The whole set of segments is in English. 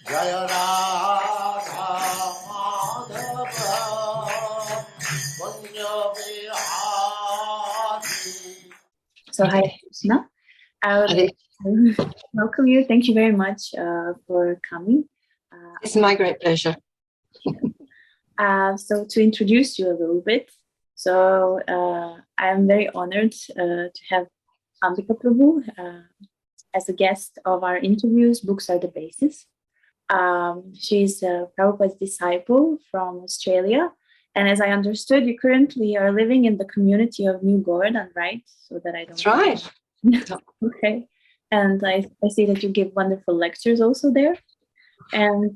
Jaya Radha Madhava Punya Vihari. So Hare Krishna. I would like to welcome you. Thank you very much for coming. It's my great pleasure. So to introduce you a little bit, so I am very honored to have Ambika Prabhu as a guest of our interviews. Books are the basis. She's Prabhupada's disciple from Australia. And as I understood, you currently are living in the community of New Gordon, right? So that I don't. That's right. Okay. And I see that you give wonderful lectures also there. And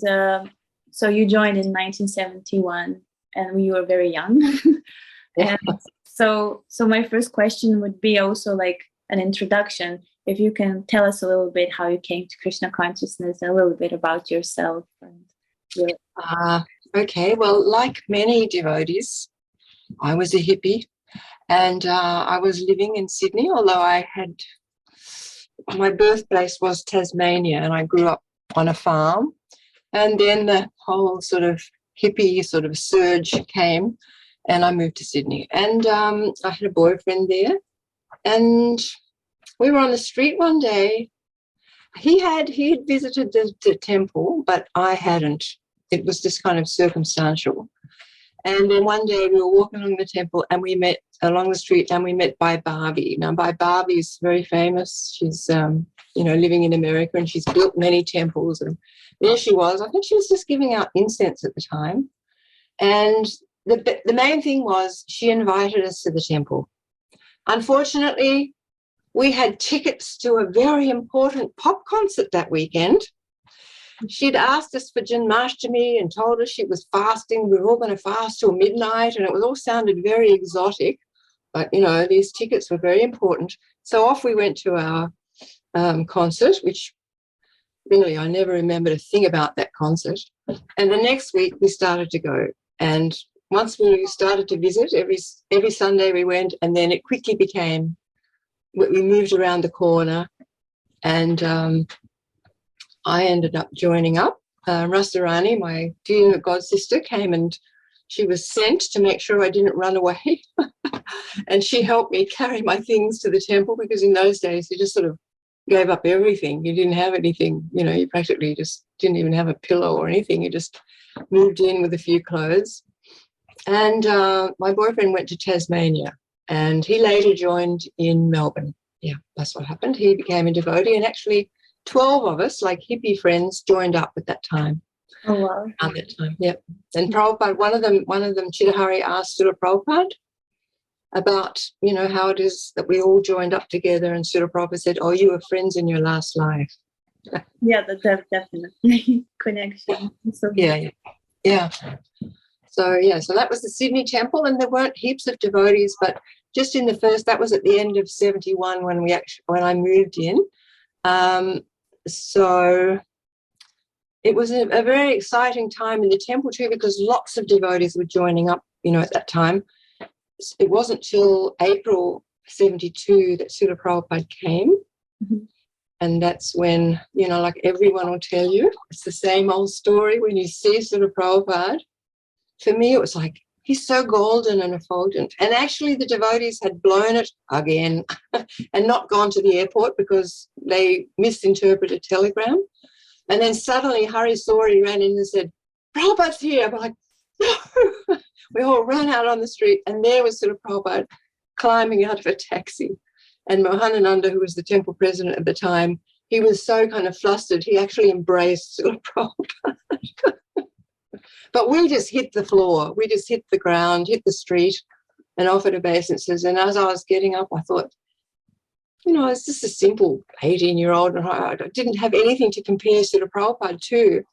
so you joined in 1971 and you were very young. And so my first question would be also like an introduction. If you can tell us a little bit how you came to Krishna consciousness and a little bit about yourself. And your... Okay, well, like many devotees, I was a hippie and I was living in Sydney, although my birthplace was Tasmania and I grew up on a farm. And then the whole sort of hippie sort of surge came and I moved to Sydney. And I had a boyfriend there and we were on the street one day. He had visited the temple, but I hadn't. It was just kind of circumstantial. And then one day we were walking along the temple and we met along the street and we met Bai Bharvi. Now, Bai Bharvi is very famous. She's, living in America and she's built many temples. And there she was. I think she was just giving out incense at the time. And the main thing was she invited us to the temple. Unfortunately, we had tickets to a very important pop concert that weekend. She'd asked us for Janmashtami and told us she was fasting. We were all going to fast till midnight, and it all sounded very exotic. But, these tickets were very important. So off we went to our concert, which really I never remembered a thing about that concert. And the next week we started to go. And once we started to visit, every Sunday we went, and then it quickly became, we moved around the corner and I ended up joining up. Rasarani, my dear god sister, came and she was sent to make sure I didn't run away. And she helped me carry my things to the temple because in those days you just sort of gave up everything. You didn't have anything, you practically just didn't even have a pillow or anything. You just moved in with a few clothes. And my boyfriend went to Tasmania and he later joined in Melbourne. Yeah, that's what happened. He became a devotee and actually 12 of us, like hippie friends, joined up at that time. Oh, wow. Around that time, yep. And Prabhupada, one of them, Chidahari asked Srila Prabhupada about, how it is that we all joined up together, and Srila Prabhupada said, oh, you were friends in your last life. Yeah, that's definitely connection. So yeah. So that was the Sydney temple, and there weren't heaps of devotees, but just in the first, that was at the end of 71 when I moved in. So it was a very exciting time in the temple too, because lots of devotees were joining up, at that time. It wasn't till April 72 that Srila Prabhupada came. Mm-hmm. And that's when, like everyone will tell you, it's the same old story when you see Srila Prabhupada. For me, it was like, he's so golden and effulgent. And actually the devotees had blown it again and not gone to the airport because they misinterpreted a telegram. And then suddenly Hari Sori ran in and said, Prabhupada's here. I'm like, no. We all ran out on the street and there was Srila Prabhupada climbing out of a taxi. And Mohanananda, who was the temple president at the time, he was so kind of flustered, he actually embraced Srila Prabhupada. But we just hit the floor. We just hit the ground, hit the street and offered obeisances. And as I was getting up, I thought, it's just a simple 18-year-old. And I didn't have anything to compare Srila Prabhupada to.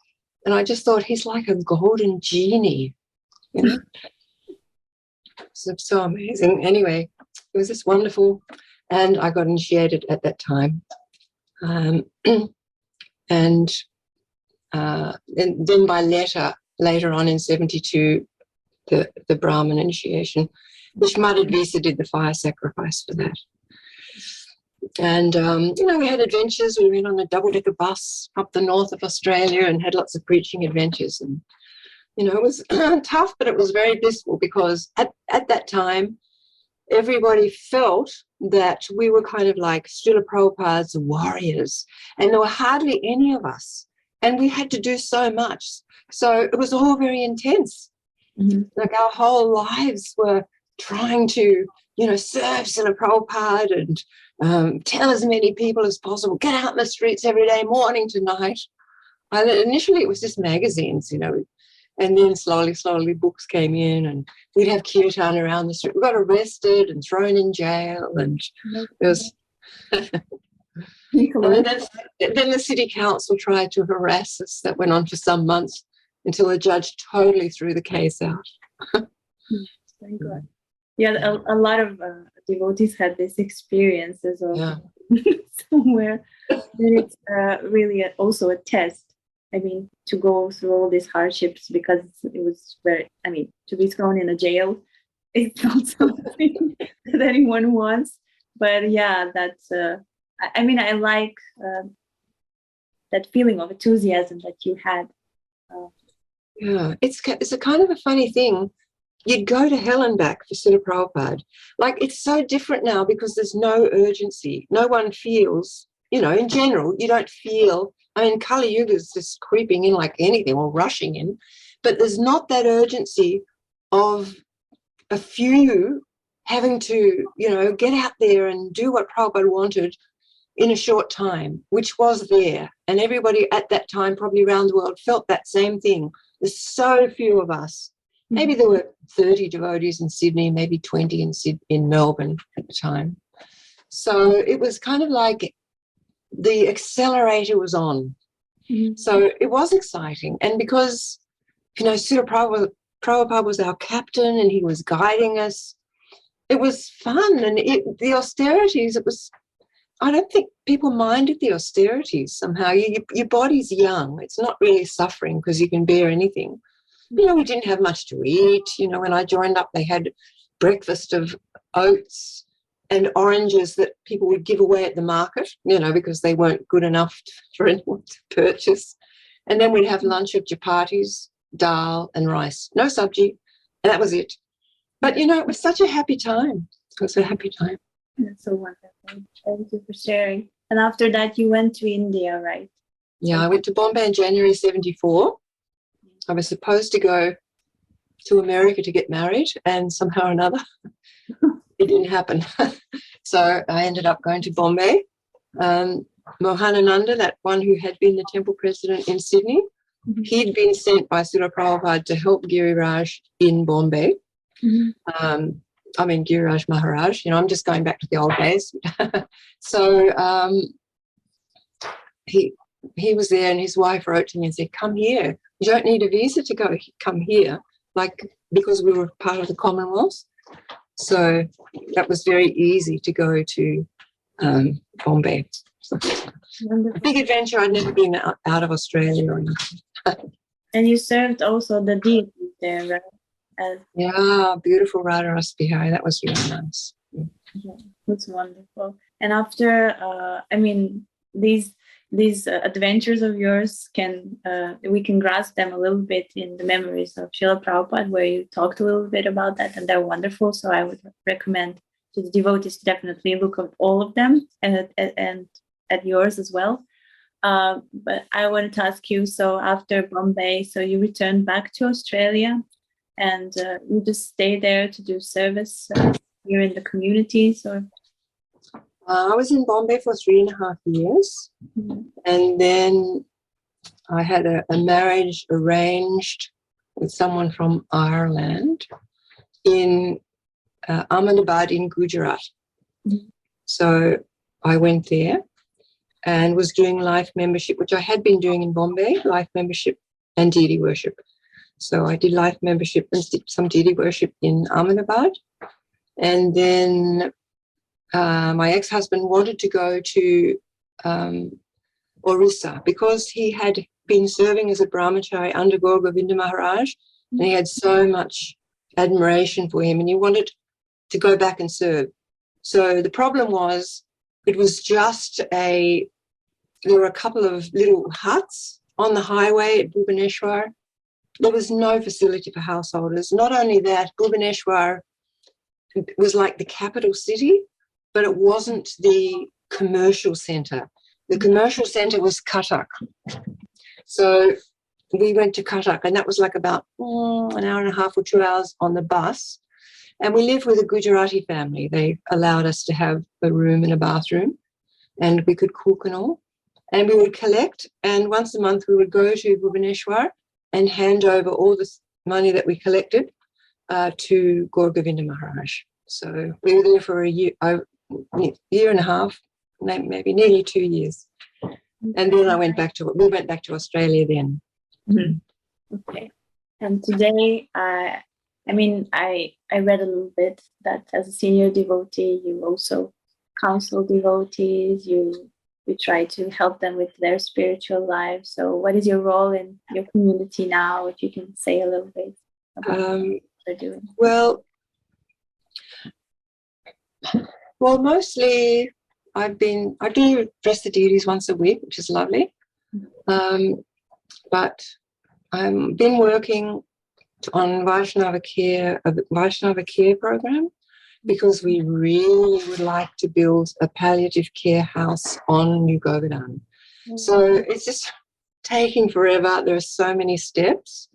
And I just thought, he's like a golden genie, So amazing. Anyway, it was just wonderful. And I got initiated at that time. And then by later on in 72, the Brahmin initiation, which Mother Visa did the fire sacrifice for that. And, we had adventures. We went on a double-decker bus up the north of Australia and had lots of preaching adventures. And, it was tough, but it was very blissful because at that time, everybody felt that we were kind of like Srila Prabhupada's warriors, and there were hardly any of us. And we had to do so much. So it was all very intense. Mm-hmm. Like our whole lives were trying to, serve Srila Prabhupada and tell as many people as possible, get out in the streets every day, morning to night. And initially it was just magazines, and then slowly books came in, and we'd have kirtan around the street. We got arrested and thrown in jail, and it was... And then the city council tried to harass us. That went on for some months until the judge totally threw the case out. Very good. Yeah, a lot of devotees had this experiences of somewhere. And it's really also a test. I mean, to go through all these hardships, because it was to be thrown in a jail, it's not something that anyone wants. But yeah, that's, I like that feeling of enthusiasm that you had. It's a kind of a funny thing. You'd go to hell and back for Srila Prabhupada. Like, it's so different now because there's no urgency. No one feels, in general, you don't feel... Kali Yuga is just creeping in like anything, or rushing in, but there's not that urgency of a few having to, get out there and do what Prabhupada wanted in a short time, which was there. And everybody at that time, probably around the world, felt that same thing. There's so few of us. Maybe there were 30 devotees in Sydney, maybe 20 in Melbourne at the time. So it was kind of like the accelerator was on. Mm-hmm. So it was exciting. And because, Srila Prabhupada was our captain and he was guiding us, it was fun. And the austerities, I don't think people minded the austerities somehow. Your body's young. It's not really suffering because you can bear anything. We didn't have much to eat. When I joined up, they had breakfast of oats and oranges that people would give away at the market, because they weren't good enough for anyone to purchase. And then we'd have lunch of chapatis, dal and rice, no sabji, and that was it. But, it was such a happy time. It was a happy time. That's so wonderful. Thank you for sharing. And after that, you went to India, right? Yeah, I went to Bombay in January 1974. I was supposed to go to America to get married, and somehow or another it didn't happen. So I ended up going to Bombay. Mohanananda, that one who had been the temple president in Sydney, he'd been sent by Srila Prabhupada to help Giriraj in Bombay. Giriraj Maharaj, I'm just going back to the old days. So he was there, and his wife wrote to me and said, come here. You don't need a visa to come here, because we were part of the Commonwealth. So that was very easy to go to Bombay. A big adventure. I'd never been out of Australia or anything. And you served also the deities there, right? Yeah, beautiful Radha Ras Bihari. That was really nice. Yeah, that's wonderful. And after, these adventures of yours we can grasp them a little bit in the memories of Srila Prabhupada, where you talked a little bit about that, and they're wonderful. So I would recommend to the devotees to definitely look at all of them and at yours as well. But I wanted to ask you, so after Bombay, so you returned back to Australia, and you just stay there to do service here in the communities, or? I was in Bombay for 3.5 years, and then I had a marriage arranged with someone from Ireland in Ahmedabad in Gujarat. So I went there and was doing life membership, which I had been doing in Bombay, life membership and deity worship. So I did life membership and some deity worship in Ahmedabad, and then my ex-husband wanted to go to Orissa because he had been serving as a brahmachari under Gaur Govinda Maharaj, and he had so much admiration for him, and he wanted to go back and serve. So the problem was it was just there were a couple of little huts on the highway at Bhubaneswar. There was no facility for householders. Not only that, Bhubaneswar was like the capital city, but it wasn't the commercial centre. The commercial centre was Cuttack. So we went to Cuttack, and that was like about an hour and a half or 2 hours on the bus. And we lived with a Gujarati family. They allowed us to have a room and a bathroom, and we could cook and all. And we would collect, and once a month we would go to Bhubaneswar and hand over all the money that we collected to Gaur Govinda Maharaj. So we were there for a year and a half, maybe nearly 2 years. And then we went back to Australia then. Okay. And today, I read a little bit that as a senior devotee, you also counsel devotees, you try to help them with their spiritual life. So what is your role in your community now, if you can say a little bit about what you're doing? Well, mostly I do address the deities once a week, which is lovely. But I've been working on Vaishnava Care program, because we really would like to build a palliative care house on New Govardhan. So it's just taking forever. There are so many steps,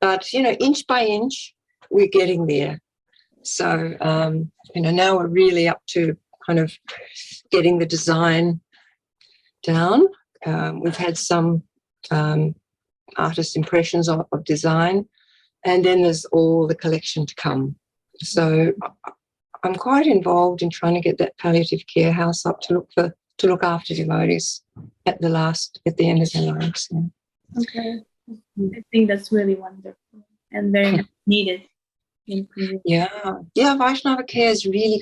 but, inch by inch, we're getting there. So, now we're really up to kind of getting the design down. We've had some artist impressions of design, and then there's all the collection to come. So I'm quite involved in trying to get that palliative care house up to look after devotees at the end of their lives. Yeah. Okay. I think that's really wonderful and very much needed. Yeah, Vaishnava care is really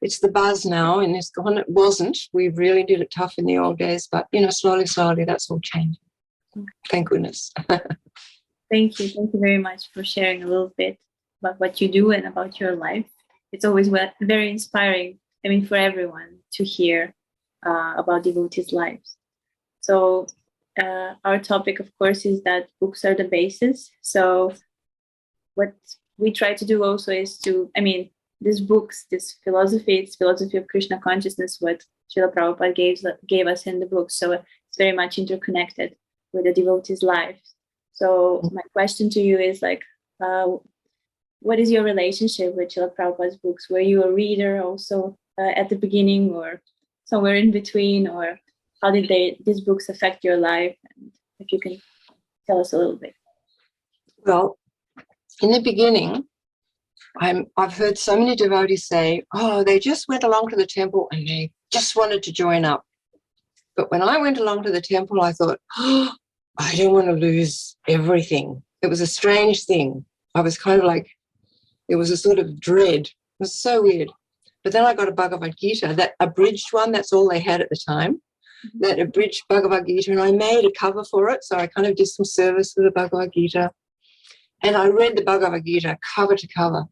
it's the buzz now, and it's gone. It wasn't. We really did it tough in the old days, but slowly, that's all changing. Thank goodness. Thank you. Thank you very much for sharing a little bit about what you do and about your life. It's always very inspiring, for everyone to hear about devotees' lives. So our topic, of course, is that books are the basis. So what we try to do also is these books, this philosophy of Krishna consciousness, what Srila Prabhupada gave us in the book. So it's very much interconnected with the devotees' lives. So my question to you is what is your relationship with Srila Prabhupada's books? Were you a reader also at the beginning, or somewhere in between, or how did these books affect your life? And if you can tell us a little bit. Well, in the beginning, I've heard so many devotees say, they just went along to the temple and they just wanted to join up. But when I went along to the temple, I thought, I don't want to lose everything. It was a strange thing. I was kind of like, it was a sort of dread. It was so weird. But then I got a Bhagavad Gita, that abridged one, that's all they had at the time, that abridged Bhagavad Gita, and I made a cover for it. So I kind of did some service with the Bhagavad Gita. And I read the Bhagavad Gita cover to cover.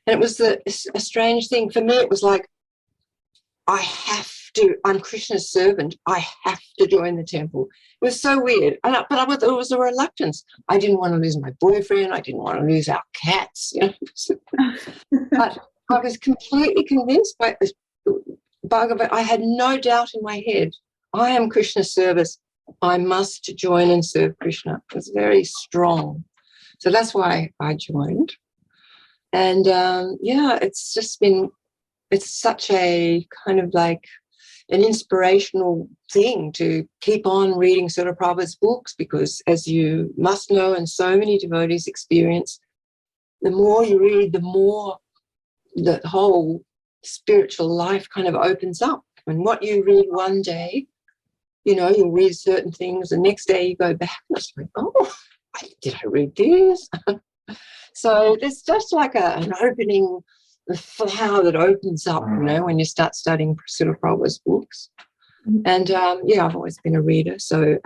And it was a strange thing. For me, it was like, I'm Krishna's servant. I have to join the temple. It was so weird. But it was a reluctance. I didn't want to lose my boyfriend. I didn't want to lose our cats. But I was completely convinced by this Bhagavad. I had no doubt in my head. I am Krishna's service. I must join and serve Krishna. It was very strong. So that's why I joined. And it's just been, it's such a kind of like an inspirational thing to keep on reading Srila Prabhupada's books, because as you must know, and so many devotees experience, the more you read, the more the whole spiritual life kind of opens up. And what you read one day, you'll read certain things, the next day you go back and it's like, did I read this? So there's just like an opening, a flower that opens up, when you start studying Srila Prabhupada's books. And I've always been a reader, so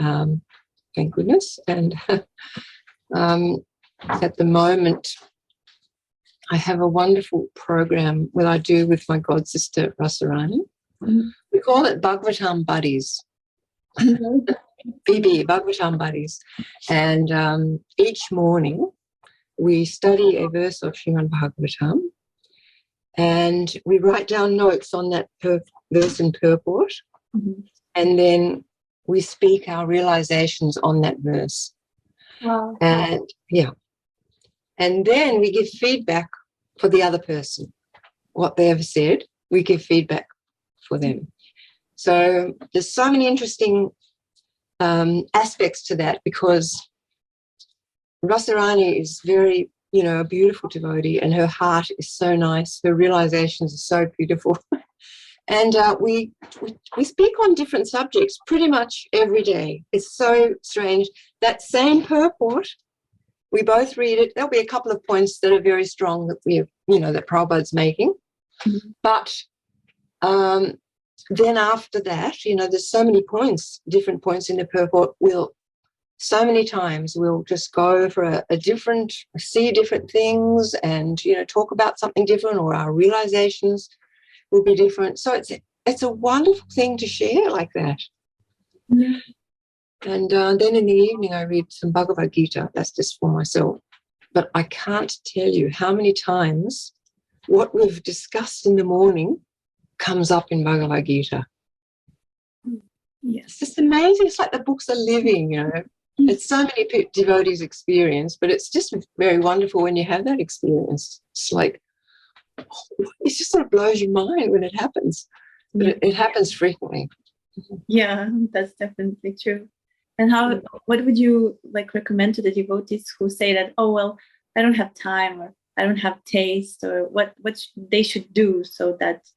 thank goodness. And at the moment, I have a wonderful program that I do with my god sister Rasarani, Mhm. We call it Bhagavatam Buddies. Mhm. BB, Bhagavatam Buddies. And each morning we study a verse of Srimad Bhagavatam, and we write down notes on that verse and purport, Mhm. and then we speak our realizations on that verse. Wow. And yeah. And then we give feedback for the other person. What they have said, we give feedback for them. So there's so many interesting aspects to that, because Rasarani is very, a beautiful devotee, and her heart is so nice. Her realizations are so beautiful. And we speak on different subjects pretty much every day. It's so strange. That same purport, we both read it. There'll be a couple of points that are very strong that that Prabhupada's making. Mm-hmm. But then after that, there's so many points, different points in the purport. So many times we'll just go for see different things and, talk about something different, or our realizations will be different. So it's a wonderful thing to share like that. Yeah. And then in the evening I read some Bhagavad Gita. That's just for myself. But I can't tell you how many times what we've discussed in the morning comes up in Bhagavad Gita. Yes. It's just amazing. It's like the books are living, It's so many devotees' experience, but it's just very wonderful when you have that experience. It's like, it just sort of blows your mind when it happens. But it happens frequently. Yeah, that's definitely true. And what would you recommend to the devotees who say that, oh, well, I don't have time, or I don't have taste, or what they should do so that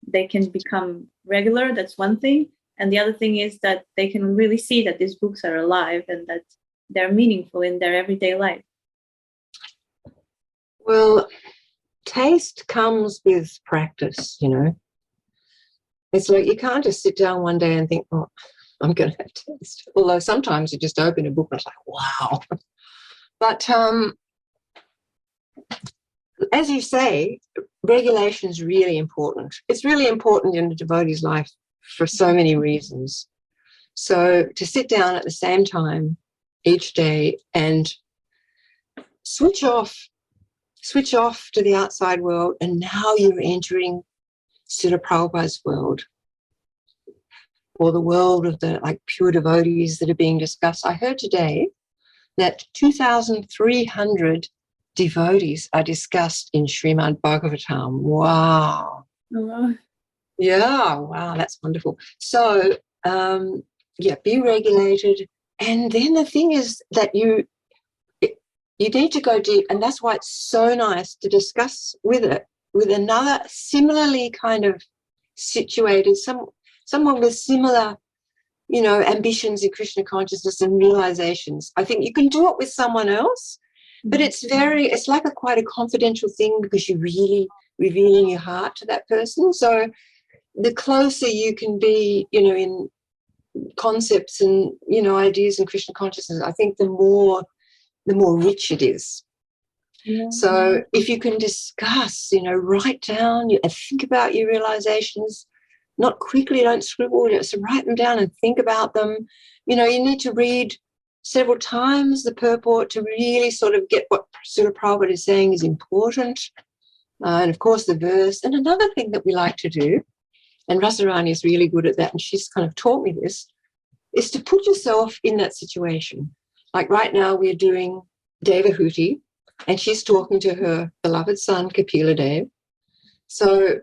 they can become regular? That's one thing. And the other thing is that they can really see that these books are alive and that they're meaningful in their everyday life. Well, taste comes with practice, It's like you can't just sit down one day and think, oh, I'm going to have taste. Although sometimes you just open a book and it's like, wow. But as you say, regulation is really important. It's really important in a devotee's life for so many reasons. So to sit down at the same time each day and switch off to the outside world, and now you're entering Srila Prabhupada's world, or the world of the pure devotees that are being discussed. I heard today that 2,300 devotees are discussed in Srimad Bhagavatam. Wow. Oh. Yeah, wow, that's wonderful. So, be regulated. And then the thing is that you need to go deep, and that's why it's so nice to discuss with another similarly kind of situated, someone with similar, ambitions in Krishna consciousness and realizations. I think you can do it with someone else, but it's like quite a confidential thing, because you're really revealing your heart to that person. So the closer you can be, in concepts and, ideas in Krishna consciousness, I think the more rich it is. Yeah. So if you can discuss, write down and think about your realizations, not quickly, don't scribble, just write them down and think about them. You need to read several times the purport to really sort of get what Srila Prabhupada is saying is important. And of course the verse. And another thing that we like to do, and Rasarani is really good at that, and she's kind of taught me this, is to put yourself in that situation. Like right now we're doing Devahuti, and she's talking to her beloved son, Kapila Dev. So,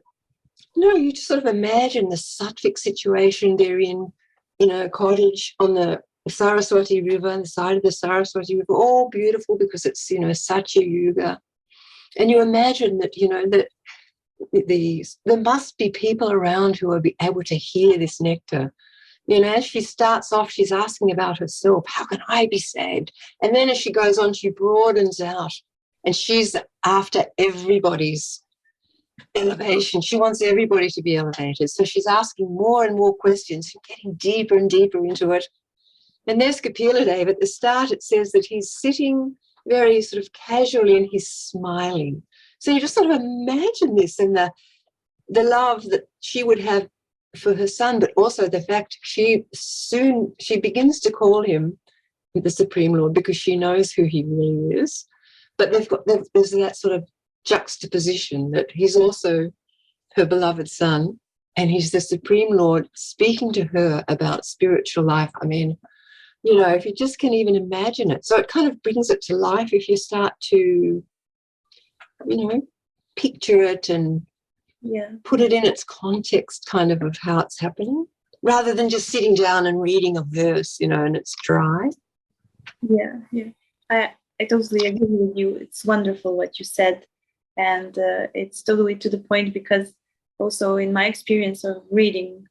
you just sort of imagine the sattvic situation they're in a cottage on the Saraswati River, on the side of the Saraswati River, all beautiful because it's, Satya Yuga. And you imagine that, that there must be people around who will be able to hear this nectar. As she starts off, she's asking about herself. How can I be saved? And then as she goes on, she broadens out, and she's after everybody's elevation. She wants everybody to be elevated. So she's asking more and more questions and getting deeper and deeper into it. And there's Kapila Dev. At the start, it says that he's sitting very sort of casually and he's smiling. So you just sort of imagine this, and the love that she would have for her son, but also the fact she begins to call him the Supreme Lord because she knows who he really is. But there's that sort of juxtaposition that he's also her beloved son, and he's the Supreme Lord speaking to her about spiritual life. I mean, if you just can even imagine it. So it kind of brings it to life if you start to, picture it and put it in its context kind of how it's happening, rather than just sitting down and reading a verse, and it's dry. Yeah. I totally agree with you. It's wonderful what you said. And it's totally to the point, because also in my experience of reading,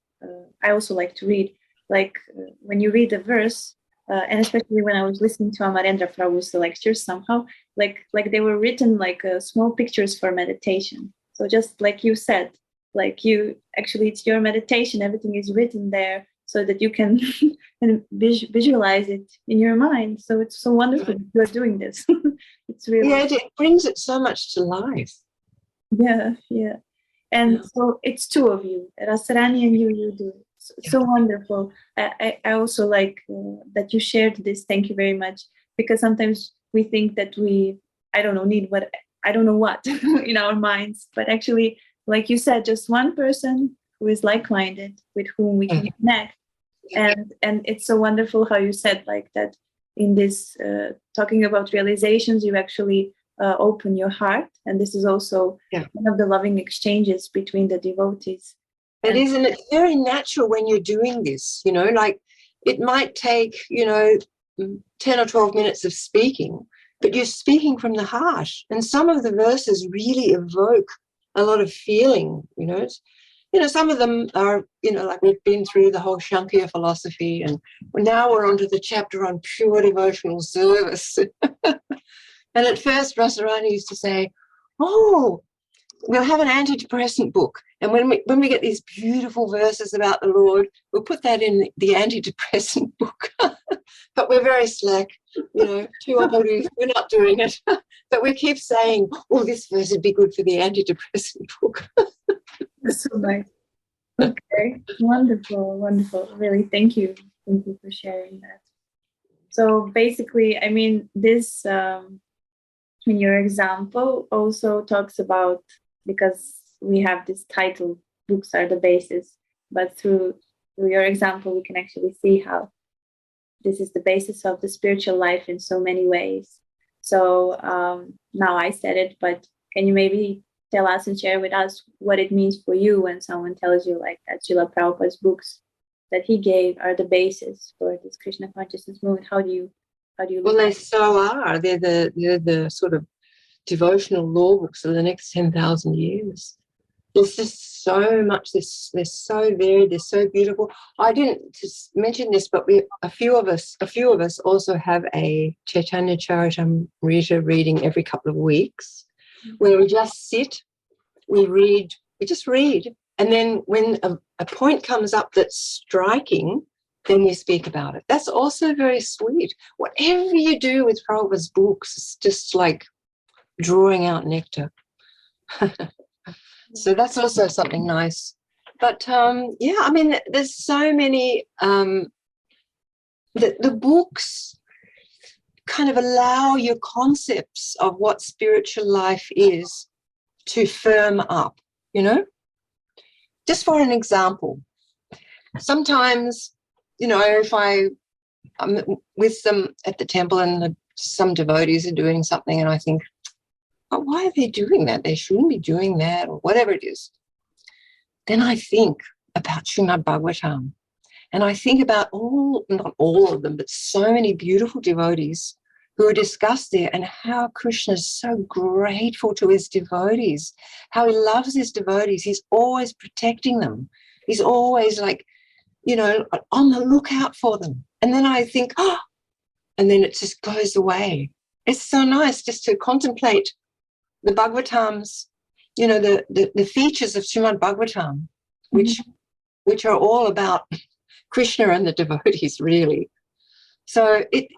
I also like to read. Like when you read a verse, and especially when I was listening to Amarendra Prabhu's lectures, somehow, like they were written like small pictures for meditation. So just like you said, like it's your meditation. Everything is written there so that you can visualize it in your mind. So it's so wonderful that you're doing this. It's really it brings it so much to life. Yeah. And so it's two of you, Rasarani and you do it. So wonderful. I also like that you shared this. Thank you very much. Because sometimes we think that I don't know what in our minds, but actually, like you said, just one person who is like-minded with whom we can connect. And it's so wonderful how you said like that in this talking about realizations, you actually open your heart, and this is also one of the loving exchanges between the devotees. It is, and it's very natural when you're doing this, like it might take 10 or 12 minutes of speaking, but you're speaking from the heart, and some of the verses really evoke a lot of feeling. Some of them are, like we've been through the whole Shankya philosophy, and now we're onto the chapter on pure devotional service. And at first, Rasarani used to say, "Oh, we'll have an antidepressant book, and when we get these beautiful verses about the Lord, we'll put that in the antidepressant book." But we're very slack, too old. We're not doing it. But we keep saying, "Oh, this verse would be good for the antidepressant book." That's so nice. Okay, wonderful. Really, thank you for sharing that. So basically, I mean, this in your example also talks about, because we have this title, books are the basis, but through your example, we can actually see how this is the basis of the spiritual life in so many ways. So now I said it, but can you maybe tell us and share with us what it means for you when someone tells you like that Srila Prabhupada's books that he gave are the basis for this Krishna consciousness movement? How do you Well, they so are. They're the sort of devotional law books of the next 10,000 years. There's just so much. They're so varied. They're so beautiful. I didn't just mention this, but a few of us also have a Chaitanya Charitamrita reading every couple of weeks, where we just sit, we just read, and then when a point comes up that's striking, then we speak about it. That's also very sweet. Whatever you do with Prabhupada's books, it's just like drawing out nectar. So that's also something nice. But I mean, there's so many. The books kind of allow your concepts of what spiritual life is to firm up. Just for an example, sometimes, if I'm with them at the temple and some devotees are doing something and I think, "Oh, why are they doing that? They shouldn't be doing that," or whatever it is. Then I think about Srimad Bhagavatam, and I think about not all of them, but so many beautiful devotees who are discussed there, and how Krishna is so grateful to his devotees, how he loves his devotees. He's always protecting them. He's always like, on the lookout for them. And then I think, and then it just goes away. It's so nice just to contemplate the Bhagavatams, the features of Srimad Bhagavatam, which are all about Krishna and the devotees, really. So it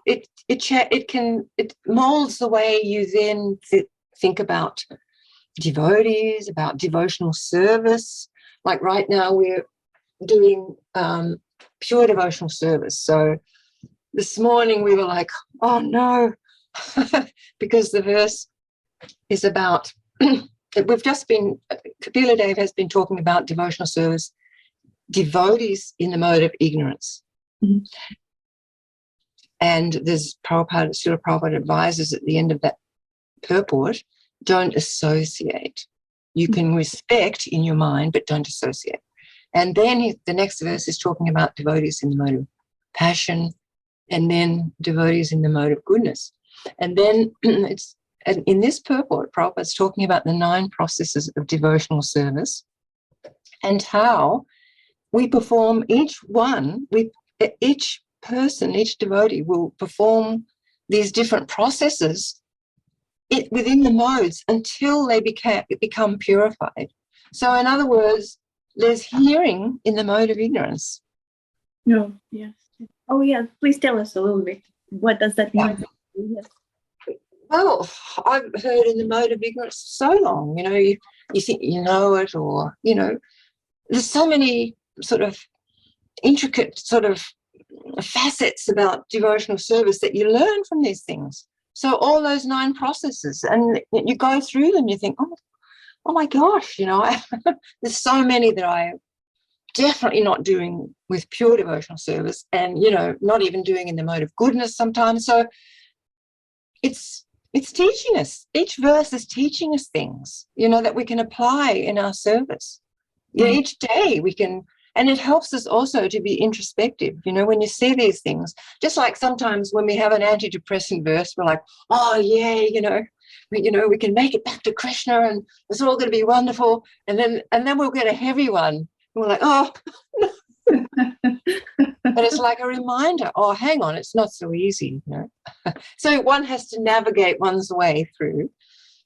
molds the way you then think about devotees, about devotional service. Like right now we're doing pure devotional service. So this morning we were like, oh no, because the verse is about, we've just been, Kapila Dev has been talking about devotional service, devotees in the mode of ignorance. Mhm. And there's Srila Prabhupada advises at the end of that purport, don't associate. You can respect in your mind, but don't associate. And then the next verse is talking about devotees in the mode of passion, and then devotees in the mode of goodness. And then and in this purport, Prabhupada's talking about the 9 processes of devotional service and how we perform each one, each person, each devotee will perform these different processes within the modes until they become purified. So in other words, there's hearing in the mode of ignorance. No, yes. Oh, yeah. Please tell us a little bit. What does that mean? Yes. Well, I've heard in the mode of ignorance so long, you think you know it, or, there's so many sort of intricate sort of facets about devotional service that you learn from these things. So all those 9 processes, and you go through them, you think, oh my gosh, there's so many that I definitely not doing with pure devotional service, and not even doing in the mode of goodness sometimes. So it's teaching us, each verse is teaching us things that we can apply in our service. Each day we can, and it helps us also to be introspective. When you see these things, just like sometimes when we have an antidepressant verse, we're like, oh yeah, we can make it back to Krishna and it's all going to be wonderful. And then we'll get a heavy one and we're like, oh. But it's like a reminder, oh, hang on, it's not so easy. So one has to navigate one's way through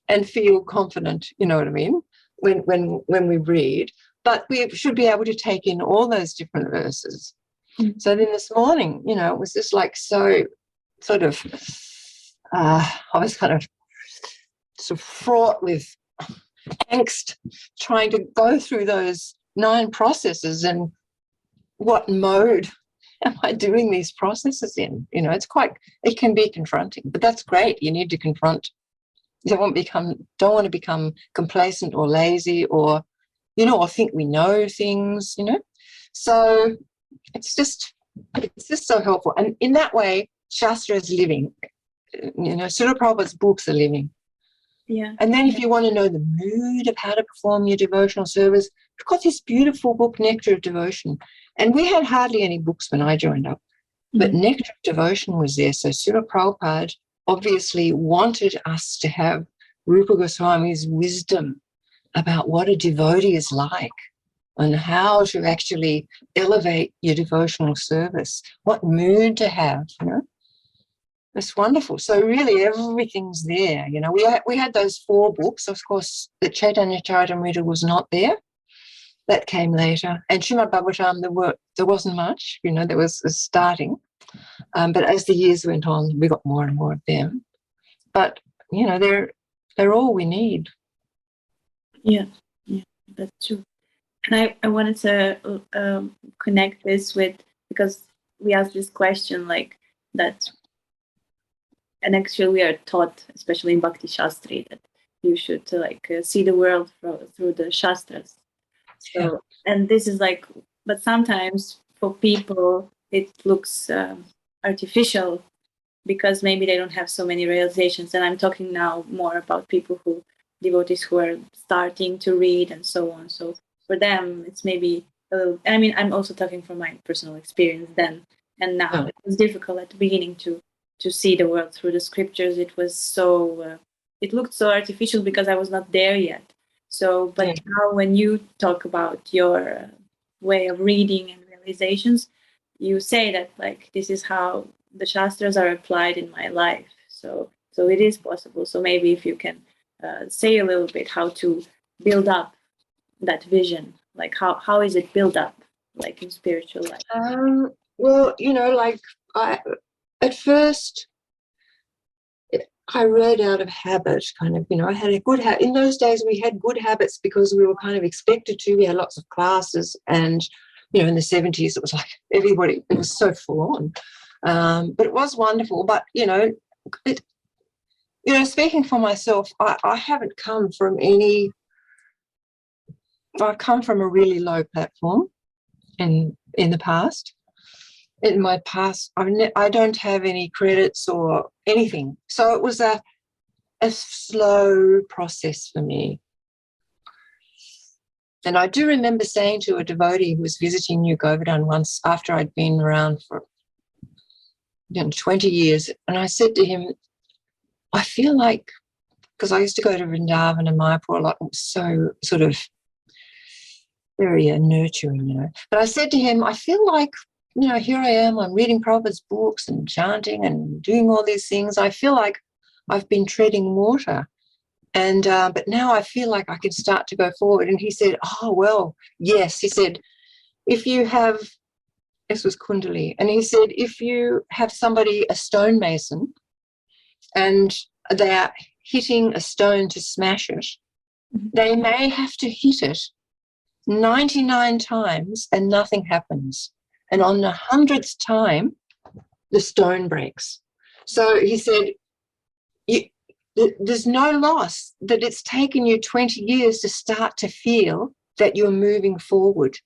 and feel confident, you know what I mean, when we read. But we should be able to take in all those different verses. Mm-hmm. So then this morning, it was just like so sort of, I was kind of sort of fraught with angst trying to go through those 9 processes and what mode am I doing these processes in? It can be confronting, but that's great. You need to confront. You don't want to become complacent or lazy or, or think we know things, So it's just so helpful. And in that way, Shastra is living. Srila Prabhupada's books are living. Yeah. And then if you want to know the mood of how to perform your devotional service, we've got this beautiful book, Nectar of Devotion. And we had hardly any books when I joined up, but Nectar of Devotion was there. So Srila Prabhupada obviously wanted us to have Rupa Goswami's wisdom about what a devotee is like and how to actually elevate your devotional service, what mood to have, It's wonderful. So really everything's there, We had those 4 books. Of course, the Chaitanya Charitamrita was not there. That came later. And Srimad Bhagavatam, there wasn't much, there was starting. But as the years went on, we got more and more of them. But, they're all we need. Yeah, that's true. And I wanted to connect this with, because we asked this question like that, and actually we are taught, especially in Bhakti Shastri, that you should see the world through the Shastras. So, yeah. And this is but sometimes for people it looks artificial because maybe they don't have so many realizations. And I'm talking now more about devotees who are starting to read and so on. So for them, it's maybe a little, I'm also talking from my personal experience then and now. Yeah. It was difficult at the beginning to see the world through the scriptures. It was so, it looked so artificial because I was not there yet. So, but now when you talk about your way of reading and realizations, you say that this is how the Shastras are applied in my life. So it is possible. So maybe if you can say a little bit how to build up that vision, how is it built up, in spiritual life? Well, at first I read out of habit, kind of, I had a good habit. In those days we had good habits because we were kind of expected to. We had lots of classes and in the 70s, it was like everybody, it was so full on. But it was wonderful. But, speaking for myself, I haven't come from I've come from a really low platform in the past. In my past, I don't have any credits or anything. So it was a slow process for me. And I do remember saying to a devotee who was visiting New Govardhan once after I'd been around for 20 years, and I said to him, I feel like, because I used to go to Vrindavan and Mayapur a lot, it was so sort of very nurturing, But I said to him, I feel like, here I am, I'm reading Prabhupada's books and chanting and doing all these things. I feel like I've been treading water. And but now I feel like I can start to go forward. And he said, oh, well, yes. He said, if you have, this was Kundali, and he said, if you have somebody, a stonemason, and they are hitting a stone to smash it, they may have to hit it 99 times and nothing happens. And on the 100th time, the stone breaks. So he said, there's no loss, that it's taken you 20 years to start to feel that you're moving forward.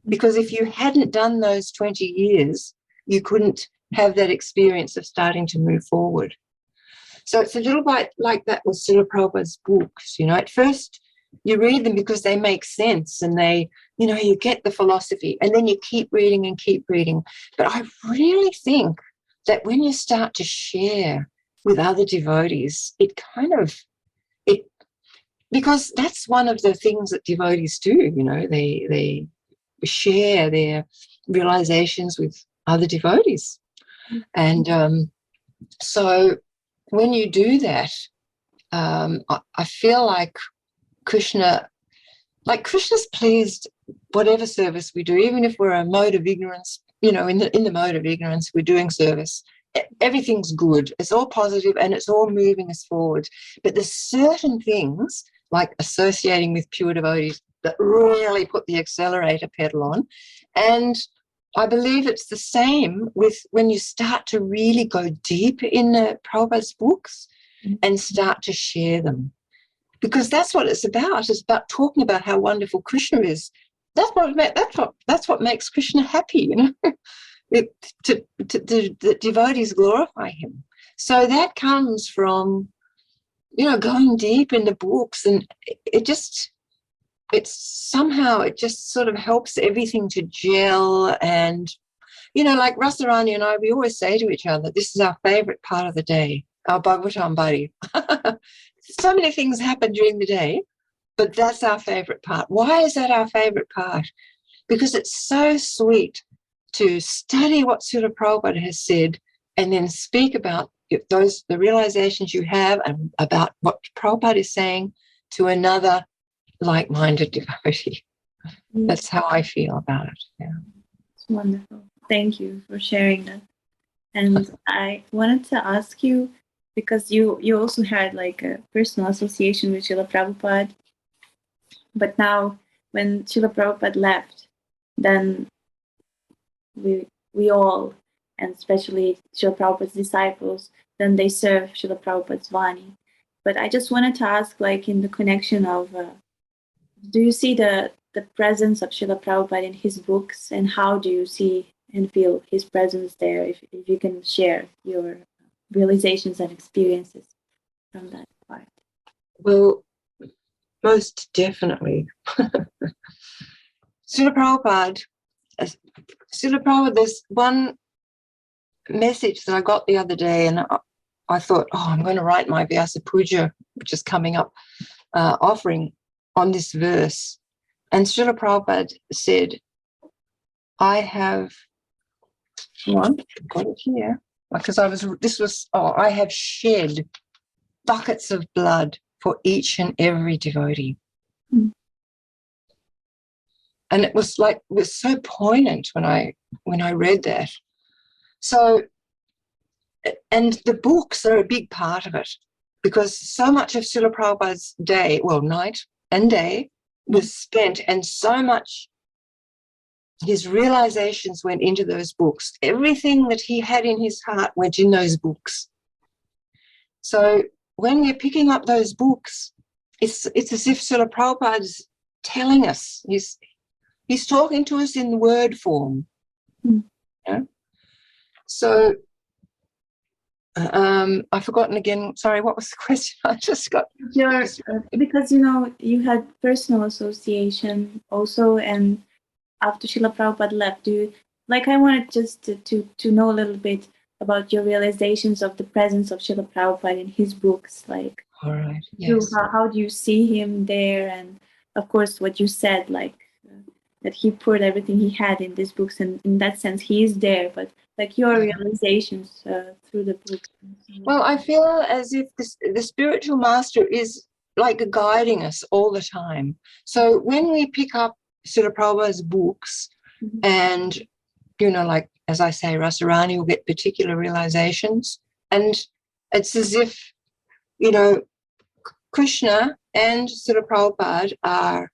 Because if you hadn't done those 20 years, you couldn't have that experience of starting to move forward. So it's a little bit like that with Srila Prabhupada's books. At first you read them because they make sense and they, you get the philosophy, and then you keep reading and keep reading. But I really think that when you start to share with other devotees, because that's one of the things that devotees do, they share their realizations with other devotees. And so when you do that, I feel like Krishna's pleased whatever service we do, even if we're a mode of ignorance, in the mode of ignorance, we're doing service. Everything's good. It's all positive and it's all moving us forward. But there's certain things, like associating with pure devotees, that really put the accelerator pedal on. And I believe it's the same with when you start to really go deep in the Prabhupada's books and start to share them. Because that's what it's about. It's about talking about how wonderful Krishna is. That's what makes Krishna happy, the devotees glorify him. So that comes from, going deep in the books, and it just sort of helps everything to gel. And, like Rasarani and I, we always say to each other, this is our favorite part of the day, our Bhagavatam buddy. So many things happen during the day, but that's our favorite part. Why is that our favorite part? Because it's so sweet to study what Srila Prabhupada has said and then speak about the realizations you have and about what Prabhupada is saying to another like-minded devotee. That's how I feel about it. Yeah. It's wonderful. Thank you for sharing that. And I wanted to ask you, because you also had like a personal association with Srila Prabhupada, but now when Srila Prabhupada left, then we all, and especially Srila Prabhupada's disciples, then they serve Srila Prabhupada's Vani. But I just wanted to ask, like, in the connection of, do you see the presence of Srila Prabhupada in his books, and how do you see and feel his presence there? If you can share your realizations and experiences from that part. Well, most definitely. Srila Prabhupada, there's one message that I got the other day, and I thought, I'm going to write my Vyasa Puja, which is coming up, offering on this verse. And Srila Prabhupada said, I have got it here, because I have shed buckets of blood for each and every devotee. And it was so poignant when I read that. So, and the books are a big part of it, because so much of Srila Prabhupada's night and day was spent, and so much his realizations went into those books. Everything that he had in his heart went in those books. So when we're picking up those books, it's as if Srila Prabhupada's telling us. He's talking to us in word form. Mm. You know? So I've forgotten again. Sorry, what was the question? I just got... Because, you know, you had personal association also, and after Srila Prabhupada left, I wanted just to know a little bit about your realizations of the presence of Srila Prabhupada in his books. Like, all right, yes. How do you see him there? And of course, what you said, that he poured everything he had in these books, and in that sense, he is there. But like your realizations through the books. Well, I feel as if the spiritual master is like guiding us all the time. So when we pick up Srila Prabhupada's books, Mm-hmm. and, you know, like, as I say, Rasarani will get particular realizations, and it's as if, you know, Krishna and Srila Prabhupada are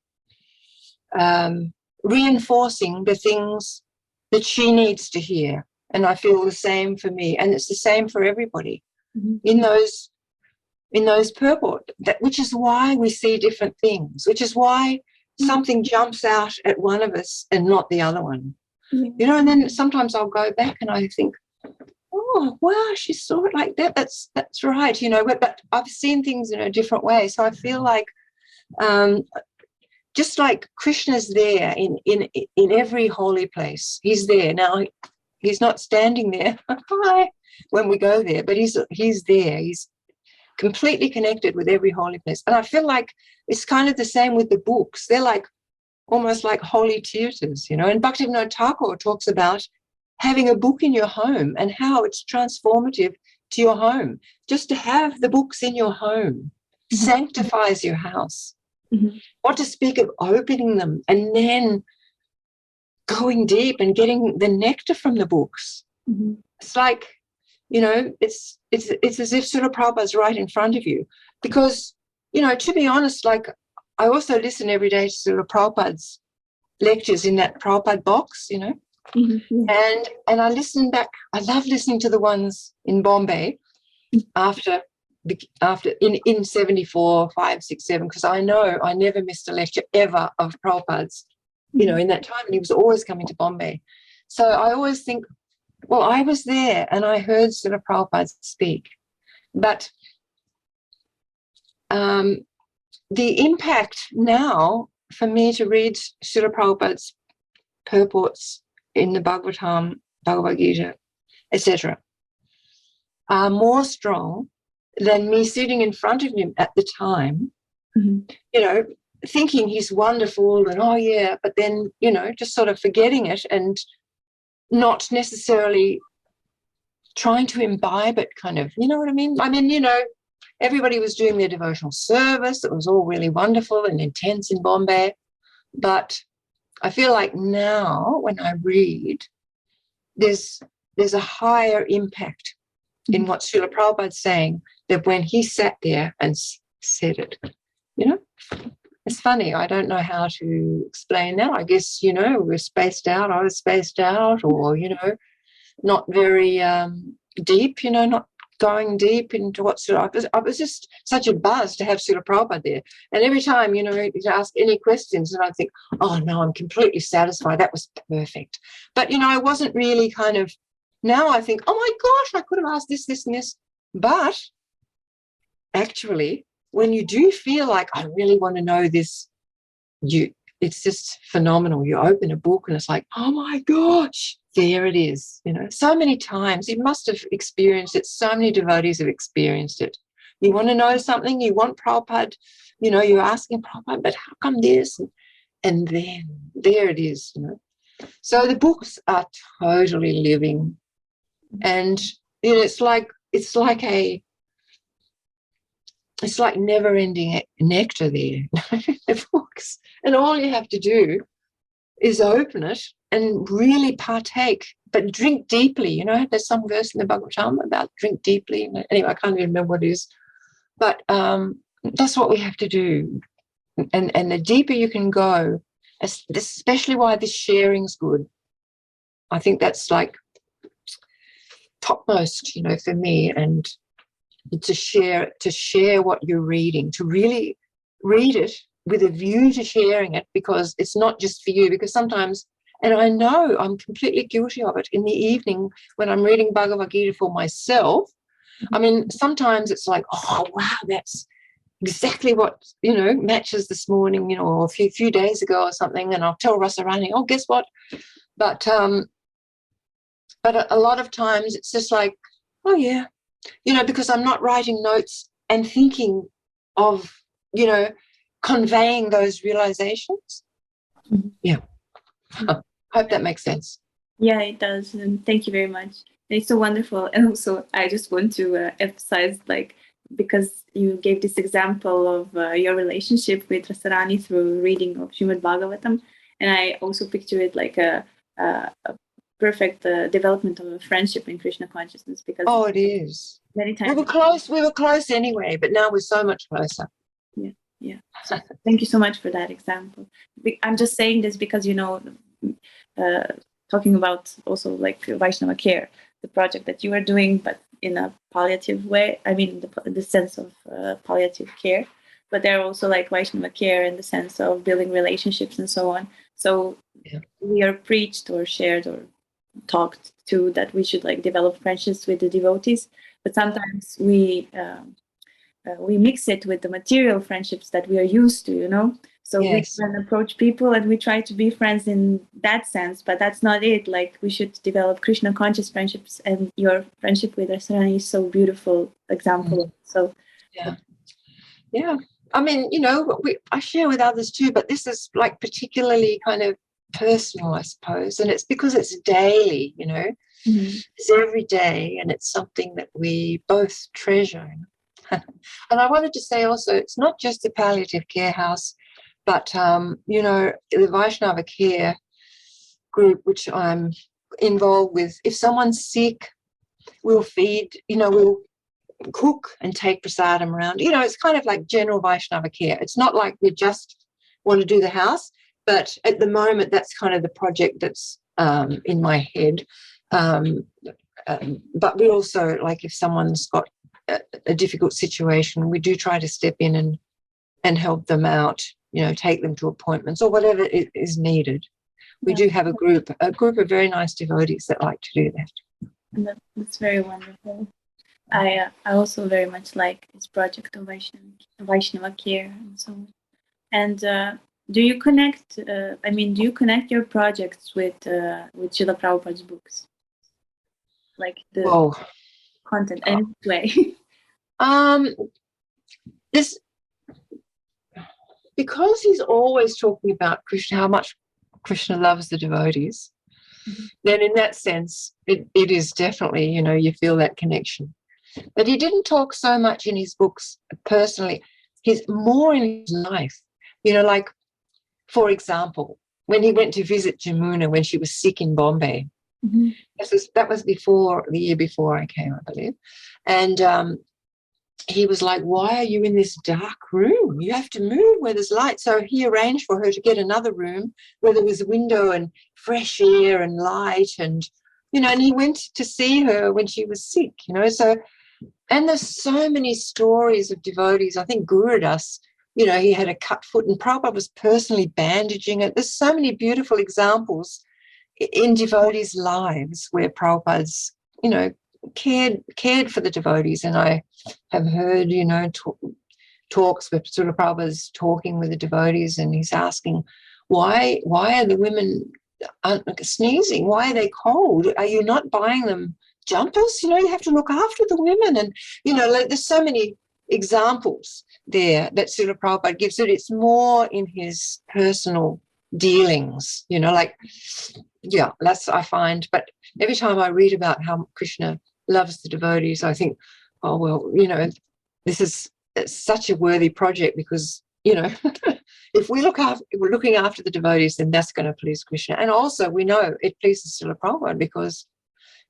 reinforcing the things that she needs to hear. And I feel the same for me, and it's the same for everybody. Mm-hmm. in those purport, which is why we see different things, which is why something jumps out at one of us and not the other one. Mm-hmm. You know, and then sometimes I'll go back and I think, oh, wow, she saw it like that. That's right, you know, but I've seen things in a different way. So I feel like just like Krishna's there in every holy place. He's there. Now, he's not standing there when we go there, but he's there. He's completely connected with every holy place. And I feel like it's kind of the same with the books. They're like almost like holy tutors, you know. And Bhaktivinoda Thakur talks about having a book in your home and how it's transformative to your home. Just to have the books in your home sanctifies your house. Mm-hmm. What to speak of opening them and then going deep and getting the nectar from the books. Mm-hmm. It's like, you know, it's as if Srila Prabhupada's right in front of you. Because, you know, to be honest, like, I also listen every day to Srila Prabhupada's lectures in that Prabhupada box, you know. Mm-hmm. And I listen back. I love listening to the ones in Bombay after in 74, 5, 6, 7, because I know I never missed a lecture ever of Prabhupada's, you know, in that time, and he was always coming to Bombay. So I always think, well, I was there and I heard Srila Prabhupada speak. But the impact now for me to read Srila Prabhupada's purports in the Bhagavatam, Bhagavad Gita, etc., are more strong than me sitting in front of him at the time, you know, thinking he's wonderful and, oh, yeah, but then, you know, just sort of forgetting it and not necessarily trying to imbibe it, kind of, you know what I mean? I mean, you know, everybody was doing their devotional service. It was all really wonderful and intense in Bombay. But I feel like now when I read, there's a higher impact in what Srila Prabhupada's saying than when he sat there and said it, you know? It's funny. I don't know how to explain that. I guess, you know, we're spaced out. I was spaced out, or, you know, not very deep, you know, not going deep into what Srila... I was just such a buzz to have Srila Prabhupada there. And every time, you know, to ask any questions, and I think, oh, no, I'm completely satisfied. That was perfect. But, you know, I wasn't really kind of... Now I think, oh, my gosh, I could have asked this, this, and this. But actually, when you do feel like, I really want to know this, it's just phenomenal. You open a book and it's like, oh, my gosh, there it is. You know, so many times you must have experienced it. So many devotees have experienced it. You want to know something, you want Prabhupada, you know, you're asking Prabhupada, but how come this? And then there it is, you know. So the books are totally living. And, you know, it's like never-ending nectar there, the books. And all you have to do is open it and really partake, but drink deeply. You know, there's some verse in the Bhagavatam about drink deeply. Anyway, I can't even remember what it is. But that's what we have to do. And the deeper you can go, especially why this sharing's good. I think that's like topmost, you know, for me, and to share what you're reading, to really read it with a view to sharing it, because it's not just for you. Because sometimes, and I know I'm completely guilty of it, in the evening when I'm reading Bhagavad Gita for myself, I mean, sometimes it's like, oh, wow, that's exactly what, you know, matches this morning, you know, or a few days ago or something, and I'll tell Rasarani, oh, guess what? But a lot of times it's just like, oh, yeah, you know, because I'm not writing notes and thinking of, you know, conveying those realizations. Mm-hmm. Yeah. Hope that makes sense. Yeah, it does. And thank you very much. It's so wonderful. And also, I just want to emphasize, like, because you gave this example of your relationship with Rasarani through reading of Srimad Bhagavatam. And I also picture it like a perfect development of a friendship in Krishna consciousness, because it is. Many times we were close anyway, but now we're so much closer. Yeah. So thank you so much for that example. I'm just saying this because, you know, talking about also like Vaishnava care, the project that you are doing, but in a palliative way. I mean, the sense of palliative care, but there are also like Vaishnava care in the sense of building relationships and so on. So we are preached or shared or talked to that we should like develop friendships with the devotees, but sometimes we mix it with the material friendships that we are used to, you know. So we can approach people and we try to be friends in that sense, but that's not it. Like, we should develop Krishna conscious friendships, and your friendship with Rasarani is so beautiful example. So yeah. I mean, you know, I share with others too, but this is like particularly kind of personal, I suppose, and it's because it's daily, you know. It's every day, and it's something that we both treasure. And I wanted to say also, it's not just the palliative care house, but, you know, the Vaishnava care group, which I'm involved with. If someone's sick, we'll feed, you know, we'll cook and take prasadam around. You know, it's kind of like general Vaishnava care. It's not like we just want to do the house, but at the moment, that's kind of the project that's in my head. But we also, like, if someone's got a difficult situation, we do try to step in and help them out, you know, take them to appointments or whatever is needed. We do have a group of very nice devotees that like to do that. And that's very wonderful. I also very much like this project of Vaishnava care and so on. And do you connect? Do you connect your projects with Srila Prabhupada's books, like the content in this way? This, because he's always talking about Krishna, how much Krishna loves the devotees. Then, in that sense, it is definitely, you know, you feel that connection. But he didn't talk so much in his books personally. He's more in his life. You know, like, for example, when he went to visit Jamuna when she was sick in Bombay. That was the year before I came, I believe. And he was like, why are you in this dark room? You have to move where there's light. So he arranged for her to get another room where there was a window and fresh air and light, and, you know, and he went to see her when she was sick, you know. So, and there's so many stories of devotees. I think Gurudas, you know, he had a cut foot and Prabhupada was personally bandaging it. There's so many beautiful examples in devotees' lives where Prabhupada's, you know, cared for the devotees. And I have heard, you know, talks where Srila Prabhupada's talking with the devotees and he's asking, why are the women sneezing? Why are they cold? Are you not buying them jumpers? You know, you have to look after the women. And, you know, like, there's so many examples there that Srila Prabhupada gives it. It's more in his personal dealings, you know, like, yeah, that's, I find. But every time I read about how Krishna loves the devotees, I think, oh, well, you know, it's such a worthy project, because, you know, if we're looking after the devotees, then that's going to please Krishna. And also we know it pleases Srila Prabhupada,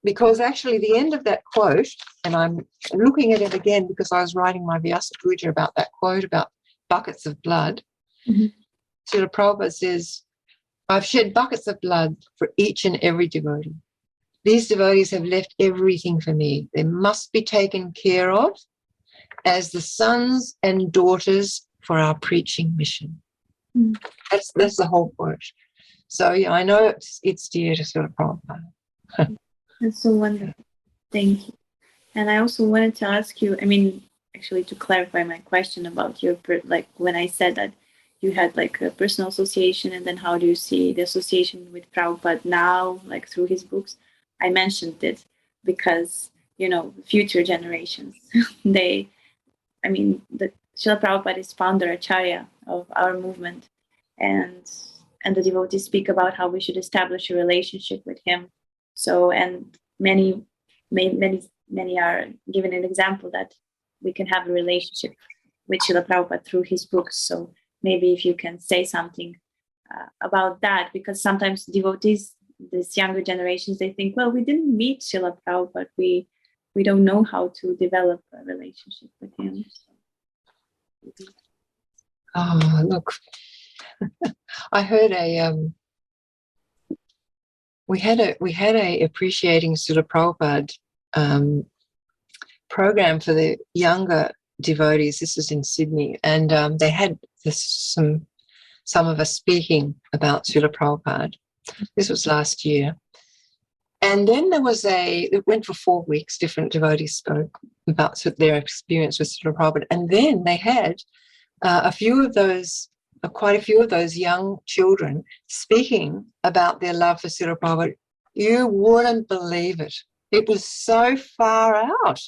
because actually the end of that quote, and I'm looking at it again because I was writing my Vyasa Puja about that quote about buckets of blood. Srila Prabhupada says, I've shed buckets of blood for each and every devotee. These devotees have left everything for me. They must be taken care of as the sons and daughters for our preaching mission. Mm. That's the whole quote. So yeah, I know it's dear to Srila Prabhupada. That's so wonderful. Thank you. And I also wanted to ask you, I mean, actually to clarify my question about your, like when I said that you had like a personal association, and then how do you see the association with Prabhupada now, like through his books? I mentioned it because, you know, future generations, the Srila Prabhupada is founder Acharya of our movement, and the devotees speak about how we should establish a relationship with him. So, and many are given an example that we can have a relationship with Srila Prabhupada through his books. So maybe if you can say something about that, because sometimes devotees, these younger generations, they think, well, we didn't meet Srila Prabhupada, we don't know how to develop a relationship with him. Oh, look, I heard we had a appreciating Srila Prabhupada program for the younger devotees. This was in Sydney, and they had some of us speaking about Srila Prabhupada. This was last year. And then there was it went for 4 weeks, different devotees spoke about their experience with Srila Prabhupada. And then they had quite a few of those young children speaking about their love for Srila Prabhupada. You wouldn't believe it. It was so far out.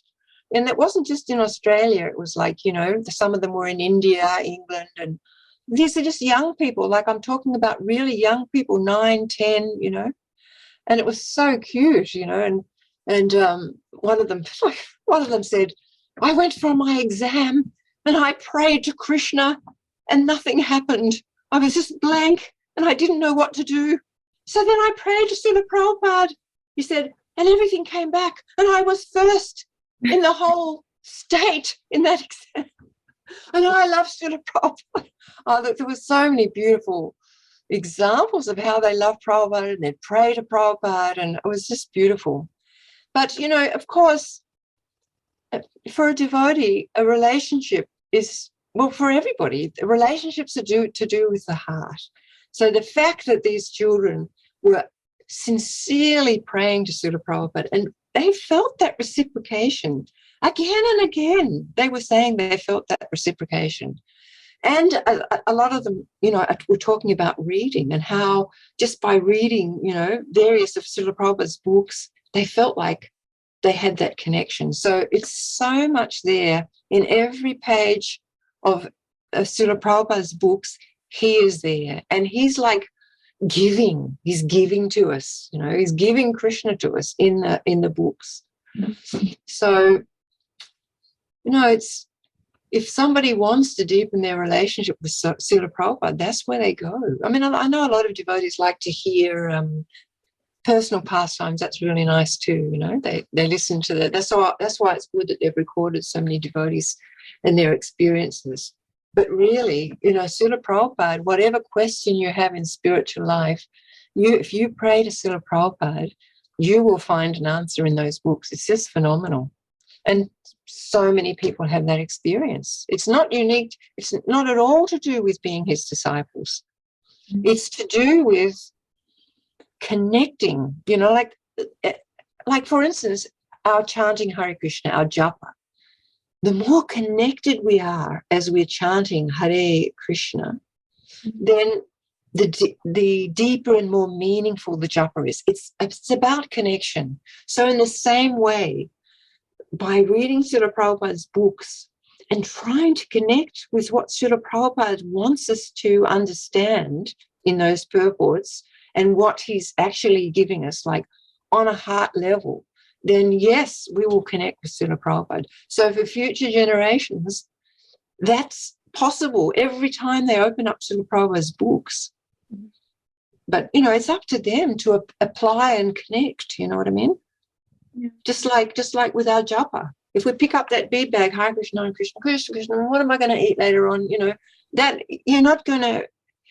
And it wasn't just in Australia. It was like, you know, some of them were in India, England, and these are just young people. Like I'm talking about really young people, 9, 10, you know. And it was so cute, you know. And one of them said, I went for my exam and I prayed to Krishna and nothing happened. I was just blank and I didn't know what to do. So then I prayed to Srila Prabhupada, he said, and everything came back and I was first in the whole state in that exam. And I love Srila Prabhupada. Oh, look, there were so many beautiful examples of how they love Prabhupada and they'd pray to Prabhupada, and it was just beautiful. But, you know, of course, for a devotee, a relationship is, well, for everybody, relationships are to do with the heart. So the fact that these children were sincerely praying to Srila Prabhupada, and they felt that reciprocation again and again. They were saying they felt that reciprocation. And a lot of them, you know, were talking about reading and how just by reading, you know, various of Srila Prabhupada's books, they felt like they had that connection. So it's so much there in every page of Srila Prabhupada's books. He is there, and he's like giving. He's giving to us, you know. He's giving Krishna to us in the books. So, you know, it's, if somebody wants to deepen their relationship with Srila Prabhupada, that's where they go. I mean, I know a lot of devotees like to hear personal pastimes. That's really nice too, you know. They listen to that. That's why it's good that they've recorded so many devotees and their experiences. But really, you know, Srila Prabhupada, whatever question you have in spiritual life, if you pray to Srila Prabhupada, you will find an answer in those books. It's just phenomenal. And so many people have that experience. It's not unique. It's not at all to do with being his disciples. It's to do with connecting, you know, like for instance, our chanting Hare Krishna, our japa. The more connected we are as we're chanting Hare Krishna, then the deeper and more meaningful the japa is. It's about connection. So in the same way, by reading Srila Prabhupada's books and trying to connect with what Srila Prabhupada wants us to understand in those purports and what he's actually giving us, like on a heart level, then yes, we will connect with Srila Prabhupada. So for future generations, that's possible every time they open up Srila Prabhupada's books. But, you know, it's up to them to apply and connect, you know what I mean? Yeah. Just like with our japa. If we pick up that bead bag, Hare Krishna, Krishna, Krishna, Krishna, what am I going to eat later on? You know, that you're not going to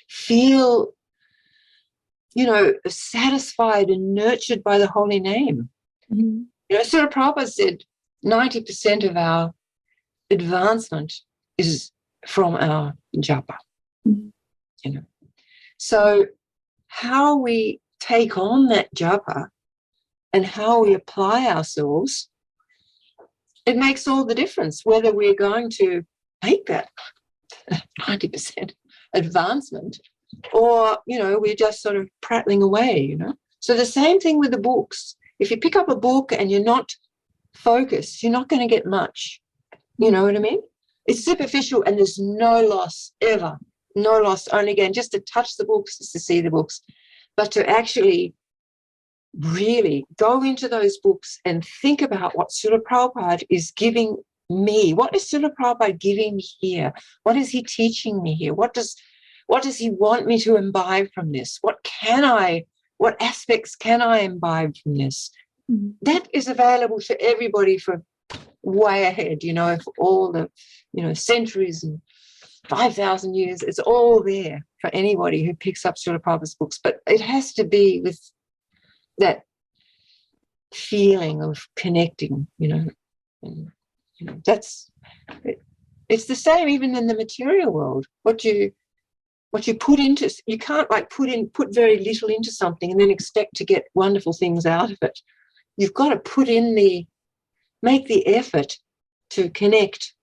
feel satisfied and nurtured by the holy name. Mhm. Srila Prabhupada said 90% of our advancement is from our japa. Mhm. So how we take on that japa and how we apply ourselves, it makes all the difference whether we're going to make that 90% advancement or, we're just sort of prattling away, So the same thing with the books. If you pick up a book and you're not focused, you're not going to get much. You know what I mean? It's superficial and there's no loss ever. No loss, only again, just to touch the books, just to see the books, but to actually really go into those books and think about what Srila Prabhupada is giving me. What is Srila Prabhupada giving me here? What is he teaching me here? What does he want me to imbibe from this? What aspects can I imbibe from this? Mm-hmm. That is available to everybody for way ahead, for all the, centuries and 5,000 years. It's all there for anybody who picks up Srila Prabhupada's books. But it has to be with that feeling of connecting, and, that's it. It's the same even in the material world. What you put into, you can't put very little into something and then expect to get wonderful things out of it. You've got to make the effort to connect,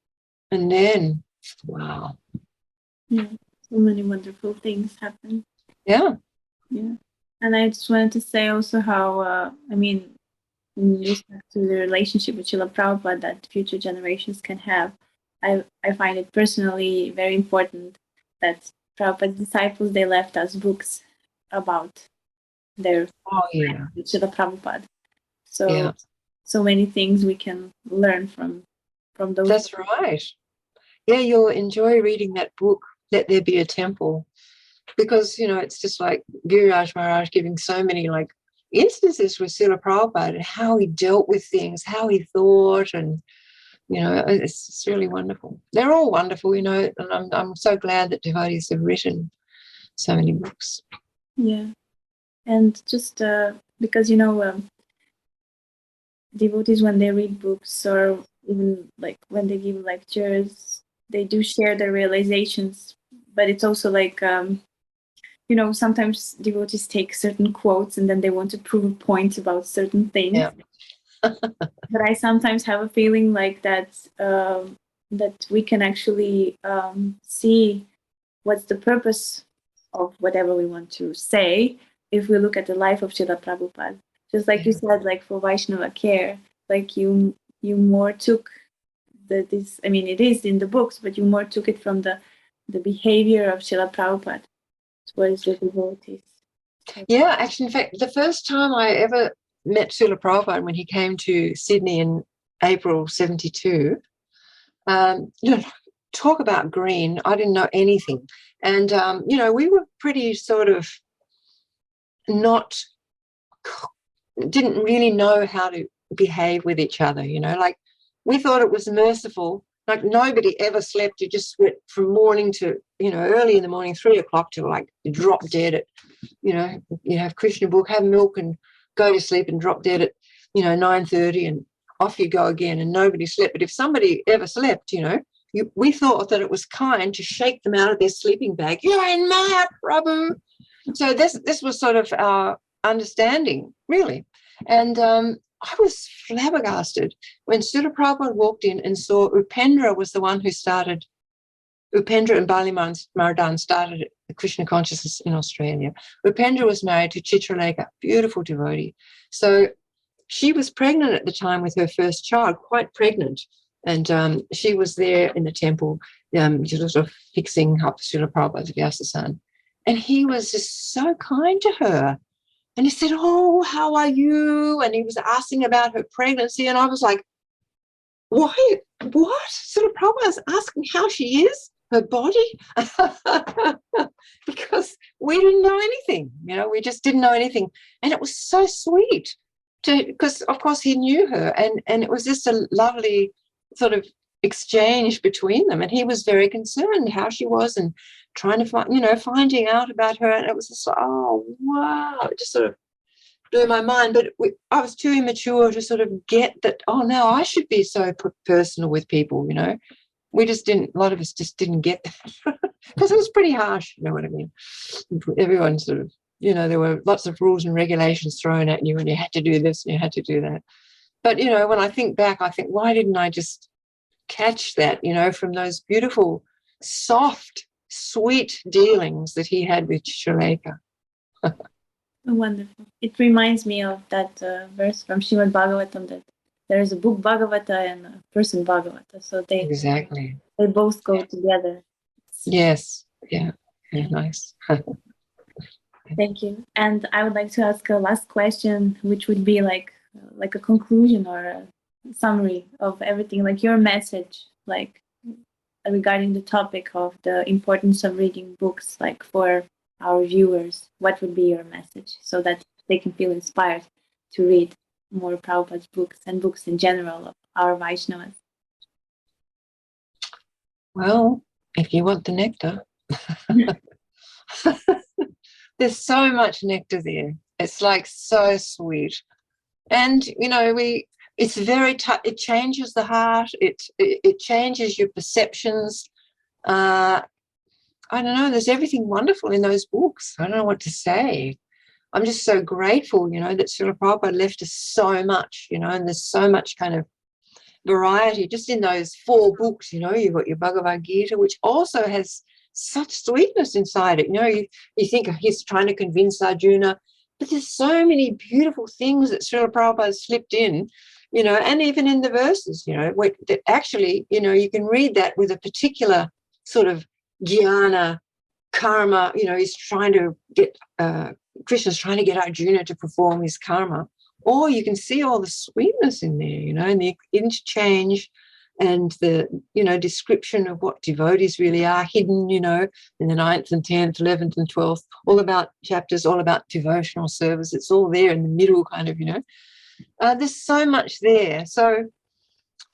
and then, wow. Yeah, so many wonderful things happen. Yeah. Yeah. And I just wanted to say also how, in respect to the relationship with Srila Prabhupada that future generations can have, I find it personally very important that Prabhupada's disciples, they left us books about their Srila Prabhupada. So, so many things we can learn from those. That's right. Yeah, you'll enjoy reading that book, Let There Be a Temple, because, it's just like Giriraj Maharaj giving so many instances with Srila Prabhupada and how he dealt with things, how he thought, and, it's really wonderful. They're all wonderful, and I'm so glad that devotees have written so many books. Yeah. And just because, devotees, when they read books or even when they give lectures, they do share their realizations, but it's also sometimes devotees take certain quotes and then they want to prove points about certain things. Yeah. But I sometimes have a feeling like that we can actually see what's the purpose of whatever we want to say if we look at the life of Srila Prabhupada. Just like you said, for Vaishnava care, you more took it is in the books, but you more took it from the behavior of Srila Prabhupada towards the devotees. Yeah, actually, in fact, the first time I ever met Srila Prabhupada when he came to Sydney in April 72, talk about green, I didn't know anything. And, we were pretty sort of didn't really know how to behave with each other, we thought it was merciful. Nobody ever slept. You just went from morning to, early in the morning, 3 o'clock to drop dead at, you have Krishna book, have milk and go to sleep and drop dead at, 9:30 and off you go again, and nobody slept. But if somebody ever slept, we thought that it was kind to shake them out of their sleeping bag. You're in Maya, Prabhu. So this was sort of our understanding, really. And I was flabbergasted when Srila Prabhupada walked in and saw Upendra was the one who started, Upendra and Bali Maradan started the Krishna consciousness in Australia. Upendra was married to Chitralekha, beautiful devotee. So she was pregnant at the time with her first child, quite pregnant. And she was there in the temple, sort of fixing up Srila Prabhupada's Vyasasan. And he was just so kind to her. And he said, "Oh, how are you?" And he was asking about her pregnancy. And I was like, what? Srila Prabhupada's asking how she is, her body? Because we didn't know anything. We just didn't know anything. And it was so sweet because, of course, he knew her. And it was just a lovely sort of exchange between them. And he was very concerned how she was and trying to find, finding out about her. And it was just like, oh, wow. It just sort of blew my mind. But I was too immature to sort of get that, oh, no, I should be so personal with people, We just didn't, a lot of us just didn't get that because it was pretty harsh, you know what I mean? Everyone sort of, there were lots of rules and regulations thrown at you and you had to do this and you had to do that. But, when I think back, I think, why didn't I just catch that, from those beautiful, soft, sweet dealings that he had with Srila. Wonderful. It reminds me of that verse from Srimad Bhagavatam that there is a book Bhagavata and a person Bhagavata. So they both go together. Yes. Yeah. Nice. Thank you. And I would like to ask a last question, which would be like a conclusion or a summary of everything, like your message, like regarding the topic of the importance of reading books, like for our viewers. What would be your message so that they can feel inspired to read more Prabhupada's books and books in general of our Vaishnavas? Well, if you want the nectar, there's so much nectar there. It's like so sweet. And, it's very, it changes the heart. It changes your perceptions. I don't know, there's everything wonderful in those books. I don't know what to say. I'm just so grateful, that Srila Prabhupada left us so much, and there's so much kind of variety just in those 4 books. You've got your Bhagavad Gita, which also has such sweetness inside it. You think he's trying to convince Arjuna, but there's so many beautiful things that Srila Prabhupada slipped in, and even in the verses, that actually, you can read that with a particular sort of jnana, karma, he's trying to get, Krishna's trying to get Arjuna to perform his karma. Or you can see all the sweetness in there, and the interchange and the, description of what devotees really are hidden, in the 9th and 10th, 11th and 12th, all about chapters, all about devotional service. It's all there in the middle kind of, there's so much there. So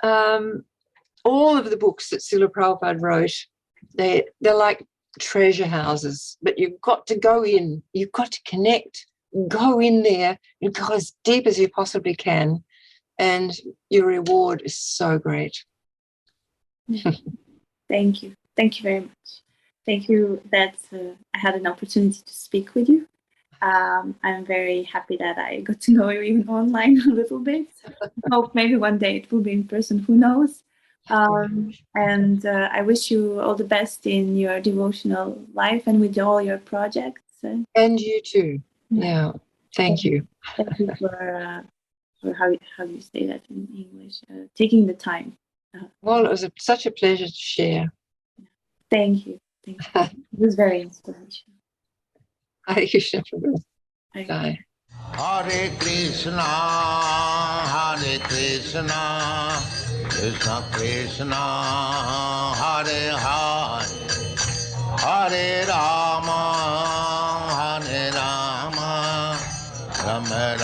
all of the books that Srila Prabhupada wrote, they're like treasure houses, but you've got to go in, you've got to connect, go in there and go as deep as you possibly can, and your reward is so great. Thank you very much. Thank you that I had an opportunity to speak with you. I'm very happy that I got to know you even online a little bit. Hope maybe one day it will be in person, who knows. And I wish you all the best in your devotional life and with all your projects. And you too. Yeah. Thank you. Thank you for how do you say that in English? Taking the time. Well, it was such a pleasure to share. Thank you. It was very inspirational. Hare Krishna. Bye. Hare Krishna, Krishna Krishna, Hare Hare, Hare Rama, Rama, Rama